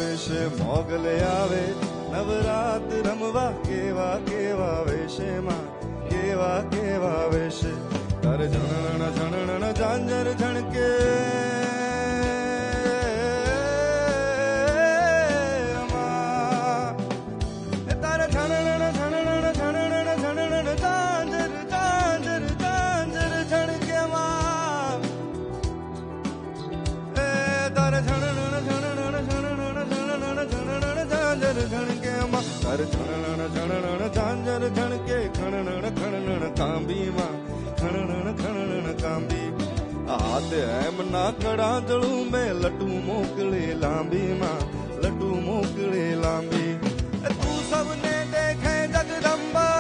વેશે મોગલ આવે નવરાત રમવા કેવા કેવા વેશે માં કેવા કેવા વેશે તારે ઝણણ ઝણણ ઝાંઝર ઝણકે ઝાંઝર ઝણકે ખણણ ખણણ કાંબી માં ખણણ ખણણ કાંબી હાથે એમ ના કડા જળું મેં લટુ મોકલે લાંબી માં લટુ મોકલે લાંબી તું સબને દેખે જગદંબા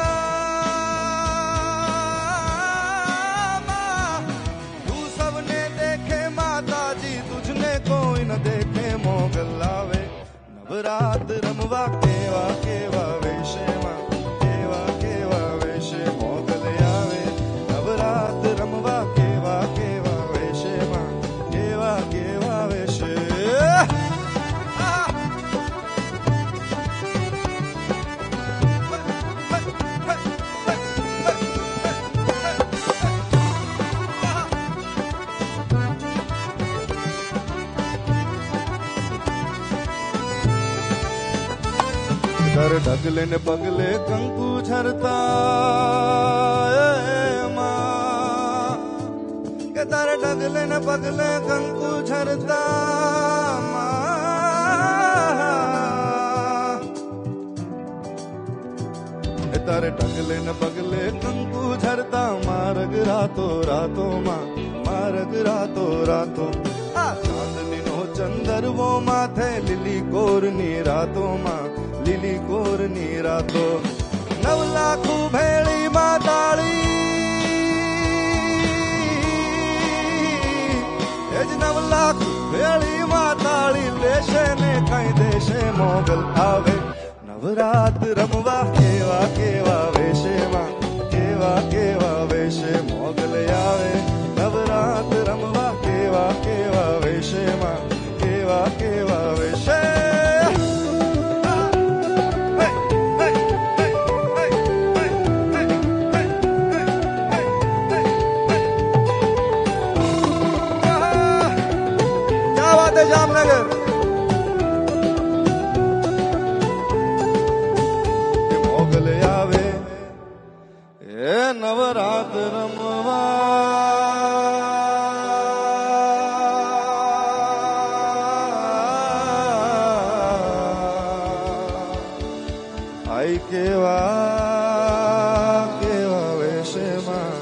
તું સબને દેખે માતાજી તુझने કોઈ ન દેખે મોગલ આવે નવરાત રમવા કેવા કેવા વેશે માં કેવા કેવા વેશે મોગલ આવે નવરાત રમવા કેવા કેવા વેશે માં કેવા કેવા વેશે તારે ઢગલે ને પગલે કંકુ ઝરતા કે તારે ઢગલે ને પગલે કંકુ ઝરતા તારે ઢગલે ને પગલે કંકુ ઝરતા માર્ગ રાતો રાતો માં માર્ગ રાતો રાતો આ ચાંદની નો ચંદરવો માથે લીલી કોરની રાતો માં લીલી કોરની રાતો નવ લાખું ભેળી માતાળી એ જ 9 લાખ ભેળી માતાળી લેશે ને કઈ દેશે મોગલ આવે નવરાત રમવા કેવા કેવા વેશે માં કેવા કેવા વેશે મોગલ આવે નવરાત રમવા કેવા કેવા વેશે માં કેવા કેવા વેશે જામનગર મોગલ આવે એ નવરાત રમવા આઈ કેવા કેવા વેશે માં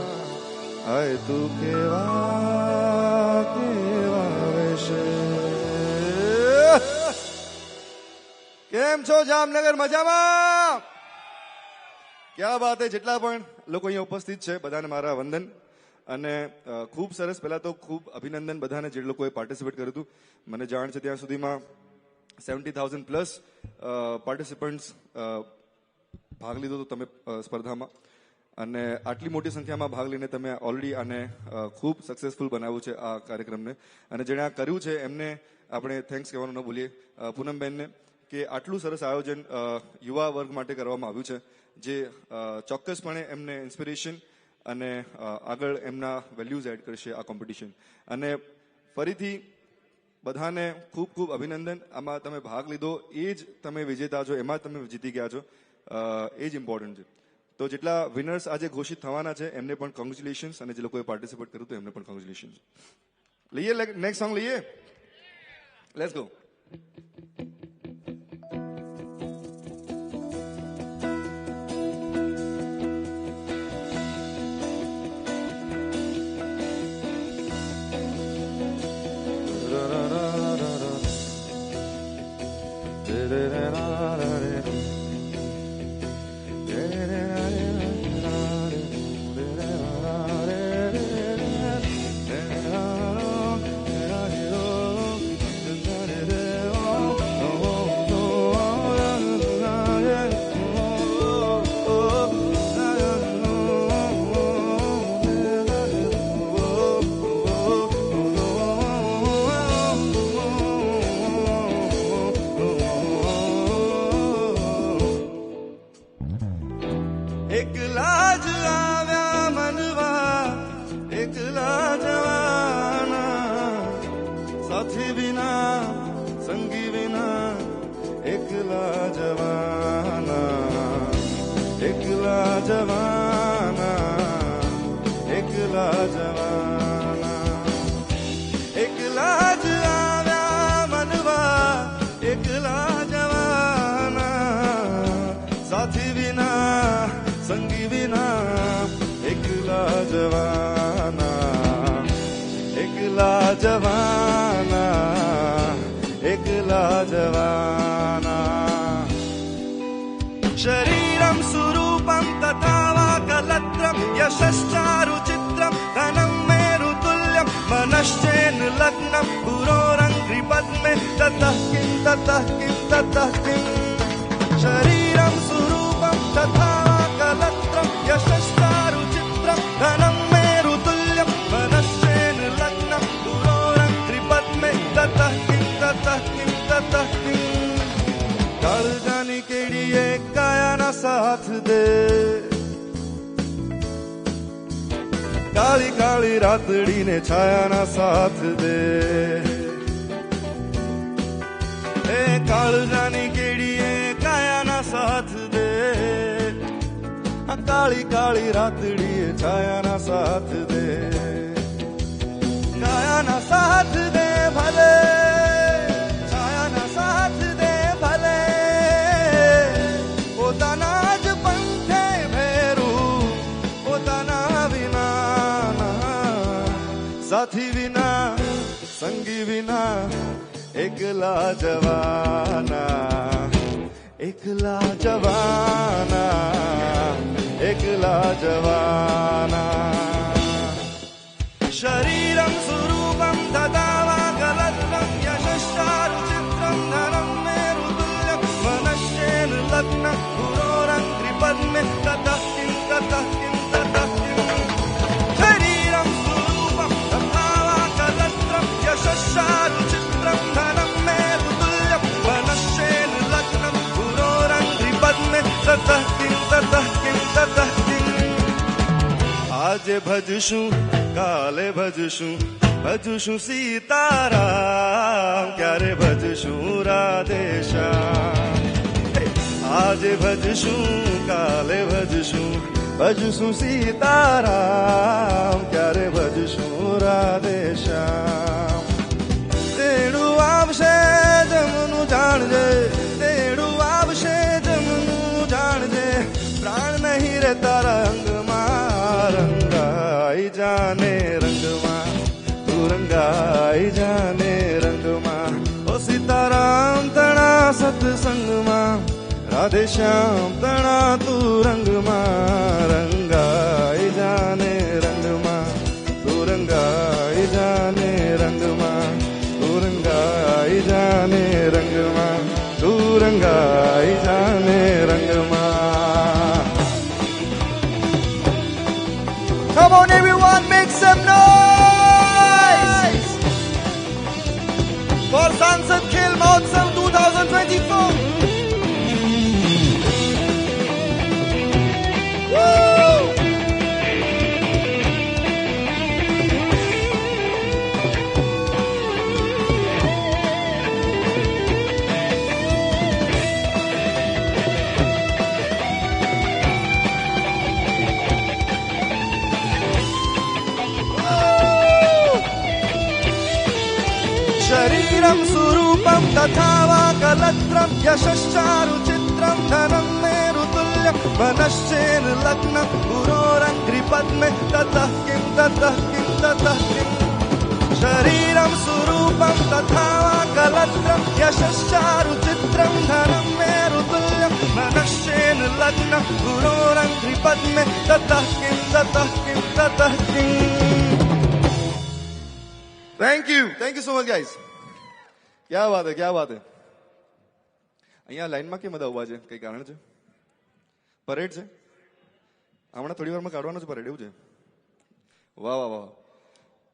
આય તું કેવા કેવા વેશે કેમ છો જામનગર મજામાં ક્યાં વાત હે જેટલા પણ લોકો અહીંયા ઉપસ્થિત છે બધાને મારા વંદન અને ખૂબ સરસ પહેલા તો ખૂબ અભિનંદન બધાને જે લોકોએ પાર્ટિસિપેટ કર્યું હતું મને જાણ છે ત્યાં સુધીમાં 70,000 પ્લસ પાર્ટિસિપન્ટ્સ ભાગ લીધો હતો તમે સ્પર્ધામાં અને આટલી મોટી સંખ્યામાં ભાગ લઈને તમે ઓલરેડી આને ખૂબ સક્સેસફુલ બનાવ્યું છે આ કાર્યક્રમને અને જેણે આ કર્યું છે એમને આપણે થેન્ક્સ કહેવાનું ન ભૂલીએ પૂનમબેનને કે આટલું સરસ આયોજન યુવા વર્ગ માટે કરવામાં આવ્યું છે જે ચોક્કસપણે એમને ઇન્સ્પિરેશન અને આગળ એમના વેલ્યુઝ એડ કરશે આ કોમ્પિટિશન અને ફરીથી બધાને ખૂબ ખૂબ અભિનંદન આમાં તમે ભાગ લીધો એ જ તમે વિજેતા છો એમાં તમે જીતી ગયા છો એ જ ઇમ્પોર્ટન્ટ છે તો જેટલા વિનર્સ આજે ઘોષિત થવાના છે એમને પણ કોંગ્રેચ્યુલેશન્સ અને જે લોકોએ પાર્ટિસિપેટ કર્યું હતું એમને પણ કોંગ્રેચ્યુલેશન્સ લઈએ નેક્સ્ટ સોંગ લઈએ લેટ્સ ગો जवाना एकला जवाना एकला आव्या मनवा एकला जवाना साथी विना संगी विना एकला जवाना एकला जवाना एकला जवाना शरीरं सुरूपं तथा वा कलत्रं यशश्चारुचित्रं धनं मेरुतुल्यं मनश्चेन लग्नं पुरोरङ्घ्रिपद्मे ततः किं ततः किं ततः किं शरीरं सुरूपं तथा वा कलत्रं यशश्चारुचित्रं धनं मेरुतुल्यं मनश्चेन लग्नं पुरोरङ्घ्रिपद्मे ततः किं ततः किं ततः किं काळजानी केळीए कायाना साथ दे काळी काळी रातडीने छायाना साथ दे ए काळजानी केळीए कायाना साथ दे काळी काळी रातडीए छायाना साथ दे कायाना साथ दे भले छायाना साथ दे भले પોતાના જ પંથે ભેરું પોતાના વિના સાથી વિના સંગી વિના એકલા જવાના એકલા જવાના એકલા જવાના શરીરં સુરૂપં તથા વા કલત્રં યશશ્ચારુચિત્રં ધनं મેરુતુલ્યં मनश्चेन लग्नं पुरोरङ्घ्रिपद्मे ततः किं ततः किं ततः किं शरीरं सुरूपं तथा वा कलत्रं यशश्चारुचित्रं धनं मेरुतुल्यं मनश्चेन लग्नं पुरोरङ्घ्रिपद्मे ततः किं ततः किं ततः किं આજે ભજશું કાલે ભજશું ભજશું સીતારામ ક્યારે ભજશું રાધેશ્યામ આજે ભજશું કાલે ભજશું ભજશું સીતારામ ક્યારે ભજશું રાધેશ્યામ તેડું આવશે જમનું જાણજે તેડું આવશે જમનું જાણજે પ્રાણ નહીં રે તારા અંગમાં રંગાઈ જાને રંગમાં તું રંગાઈ જાને રંગમાં ઓ સીતારામ તણા સત્સંગમાં રાધેશ્યામ તણા તું રંગમાં રંગાઈ જાને રંગમાં તું રંગાઈ જાને રંગમાં તું રંગાઈ જાને રંગમાં તું રંગાઈ જાને રંગમાં Come on everyone, make some noise for Sansad Khel Mahotsav 2024. Woo! शरीरं सुरूपं तथा वा कलत्रं यशश्चारुचित्रं धनं मेरुतुल्यं मनश्चेन लग्नं पुरोरङ्घ्रिपद्मे ततः किं ततः किं ततः किं शरीरं सुरूपं तथा वा कलत्रं यशश्चारुचित्रं धनं मेरुतुल्यं मनश्चेन लग्नं पुरोरङ्घ्रिपद्मे ततः किं ततः किं ततः किं Thank you so much guys. क्या बात है અહીંયા લાઈનમાં કેમ બધા ઉભા છે કઈ કારણ છે પરેડ છે હમણાં થોડી વારમાં કાઢવાનો છે પરેડ એવું છે વાહ વાહ વાહ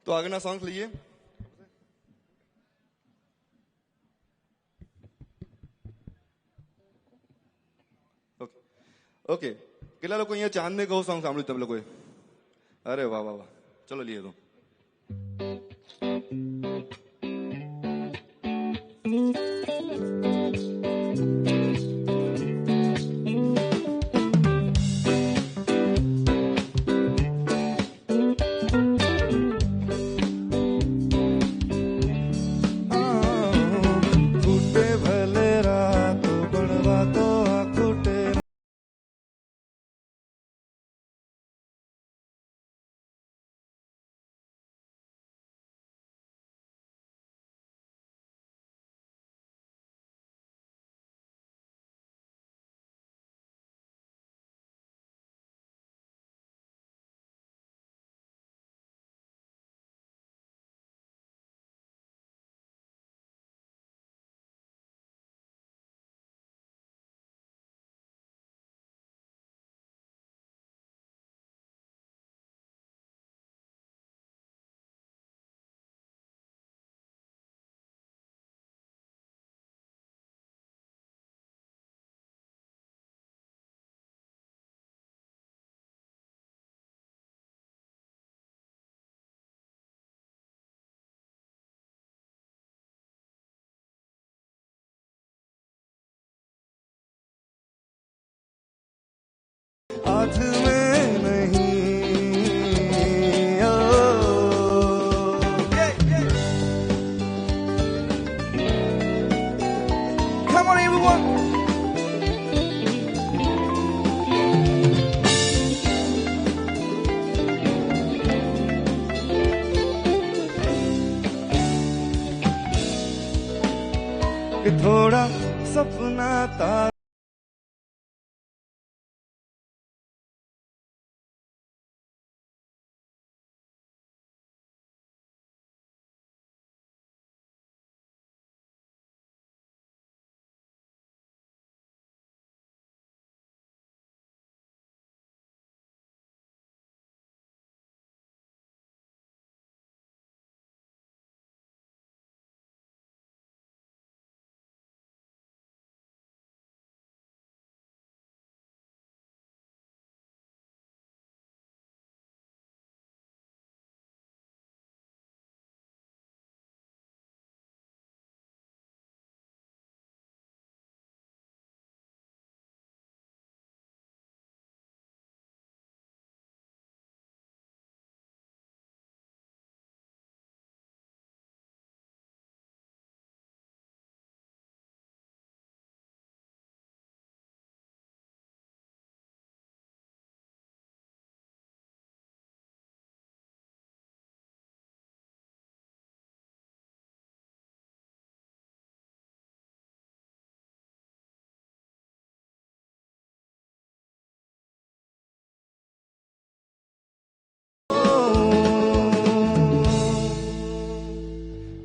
તો આગળના સોંગ્સ લઈએ ઓકે કેટલા લોકો અહીંયા ચાંદ ને કહો સોંગ સાંભળ્યું તમે લોકોએ અરે વાહ વાહ વાહ ચલો લઈએ તો everyone. कि थोड़ा सपना था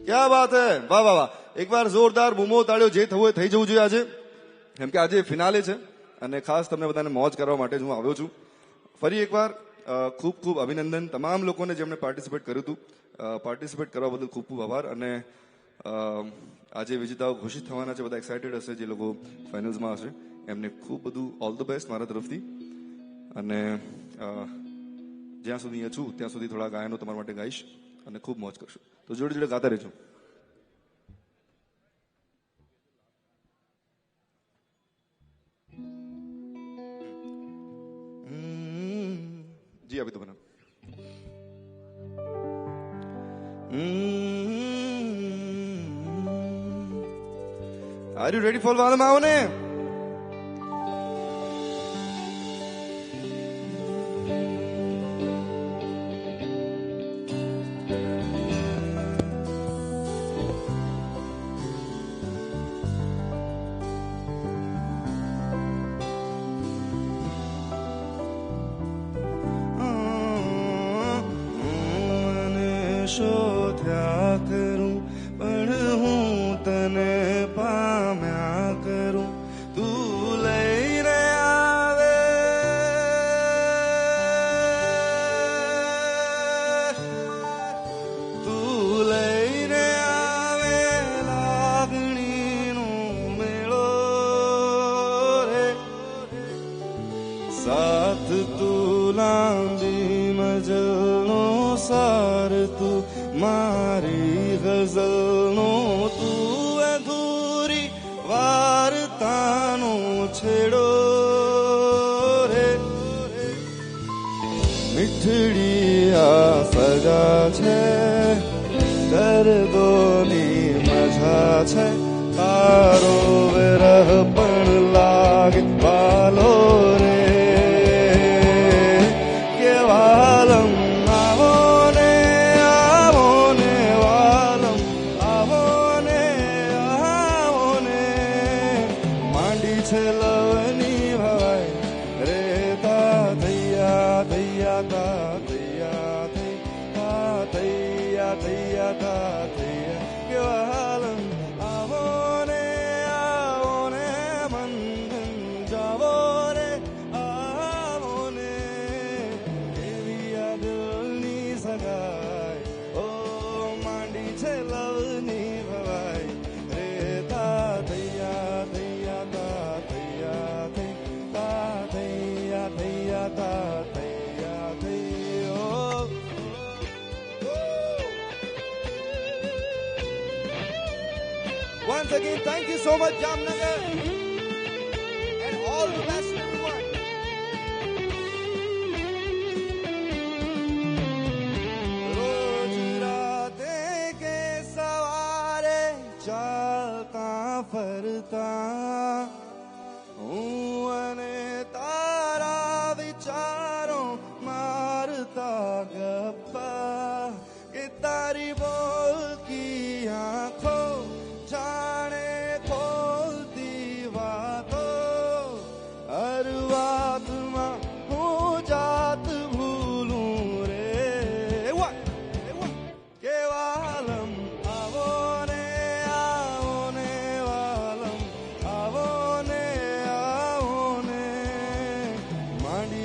क्या बात है वाह वाह वाह એક વાર જોરદાર બૂમો તાળ્યો જે થવું એ થઈ જવું જોઈએ આજે કેમ કે આજે ફિનાલે છે અને ખાસ તમને બધાને મોજ કરવા માટે જ હું આવ્યો છું ફરી એકવાર ખૂબ ખૂબ અભિનંદન તમામ લોકોને જેમણે પાર્ટિસિપેટ કર્યું હતું પાર્ટિસિપેટ કરવા બદલ ખૂબ ખૂબ આભાર અને આજે વિજેતાઓ ઘોષિત થવાના છે બધા એક્સાઇટેડ હશે જે લોકો ફાઇનલ્સમાં હશે એમને ખૂબ બધું ઓલ ધ બેસ્ટ મારા તરફથી અને જ્યાં સુધી અહીંયા છું ત્યાં સુધી થોડા ગાયનો તમારા માટે ગાઈશ અને ખૂબ મોજ કરશું તો જોડે જોડે ગાતા રહેજો जी अभी तो बना आर यू रेडी फॉर वालम आओ ने શોધ્યા કરું પણ હું તને પામ્યા કરું તું લઈને આવે તું લઈને આવે લાગણીનો મેળો રે સાથ તું લાંબી મજલનો સાર તું મારી ગઝલનો તું અધૂરી વાર્તાનો છેડો રે મીઠડી આ સજા છે દર્દોની મજા છે તારો વિરહ પણ લાગે વાલો રે કે વાલમ Once again, thank you so much, Jamnagar, and all the best to everyone. रोज रातें के सवारे चलता फिरता હું